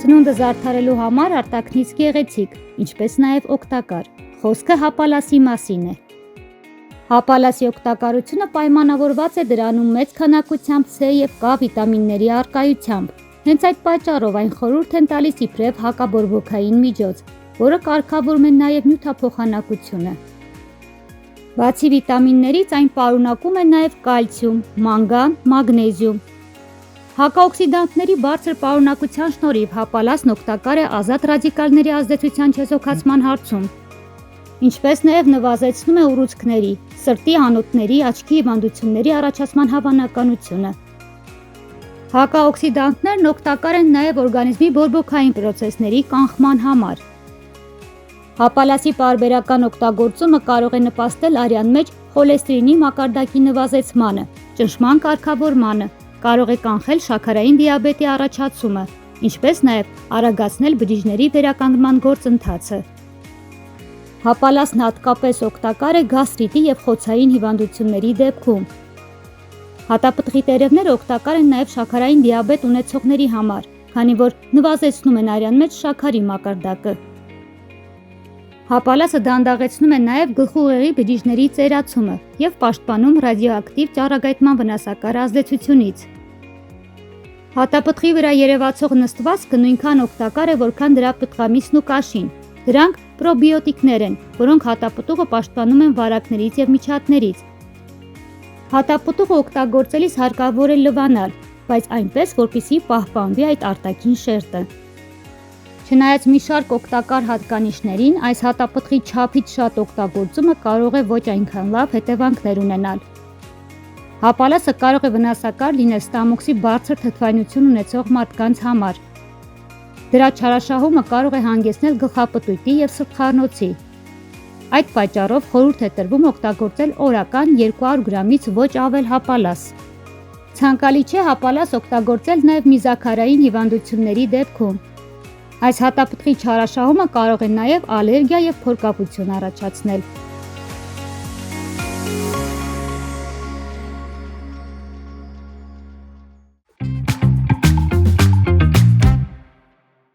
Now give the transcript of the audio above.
Սնունդը զարդարելու համար արտաքնից գեղեցիկ, ինչպես նաև օգտակար։ Խոսքը հապալասի մասին է։ Հապալասի օգտակարությունը պայմանավորված է դրանում մեծ քանակությամբ C և K վիտամինների առկայությամբ։ Հենց այդ պատճառով այն խորհուրդ են տալիս իբրև հակաբորբոքային միջոց, որը կարգավորում է նաև նյութափոխանակությունը։ Բացի վիտամիններից այն պարունակում է նաև կալցիում, մանգան, մագնեզիում։ Հակաօքսիդանտների բարձր պարունակության շնորհիվ հապալասն օգտակար է ազատ ռադիկալների ազդեցության չեզոքացման հարցում, ինչպես նաև նվազեցնում է ուռուցքների, սրտի անոթների, աչքի հիվանդությունների առաջացման հավանականությունը։ Հակաօքսիդանտներն օգտակար են նաև օրգանիզմի բորբոքային պրոցեսների կանխման համար։ Հապալասի պարբերական օգտագործումը կարող է նպաստել արյան մեջ խոլեստերինի մակարդակի նվազեցմանը, ճնշման կարգավորմանը, կարող է կանխել շաքարային դիաբետի առաջացումը, ինչպես նաև արագացնել բջիջների վերականգնման գործընթացը։ Հապալասն հատկապես օգտակար է գաստրիտի և խոցային հիվանդությունների դեպքում։ Հատապտղի տերևները օգտակար են նաև շաքարային դիաբետ ունեցողների համար, քանի որ նվազեցնում են արյան մեջ շաքարի մակարդակը։ Հապալասը դանդաղեցնում է նաև գլխուղեղի բջիջների ծերացումը և պաշտպանում ռադիոակտիվ ճառագայթման վնասակար ազդեցությունից։ Հատապտղի վրա երևացող նստվածքը նույնքան օգտակար է, որքան դրա պտղամիսն ու կաշին։ Դրանք պրոբիոտիկներ են, որոնք հատապտուղը պաշտպանում են վարակներից և միջատներից։ Հատապտուղը օգտագործելիս հարկավոր է լվանալ, բայց այնպես, որպեսզի պահպանվի այդ արտաքին շերտը։ Չնայած մի շարք օգտակար հատկանիշներին, այս հատապտղի չափից շատ օգտագործումը կարող է ոչ այնքան լավ հետևանքներ ունենալ։ Հապալասը կարող է վնասակար լինել ստամոքսի բարձր թթվայնություն ունեցող մարդկանց համար։ Դրա չարաշահումը կարող է հանգեցնել գլխապտույտի և սրտխառնոցի։ Այդ պատճառով խորհուրդ է տրվում օգտագործել օրական 200 գրամից ոչ ավել հապալաս։ Ցանկալի չէ հապալաս օգտագործել նաև միզաքարային հիվանդությունների դեպքում։ Այս հատապտղի չարաշահումը կարող է նաև ալերգիա և փորկապություն առաջացնել։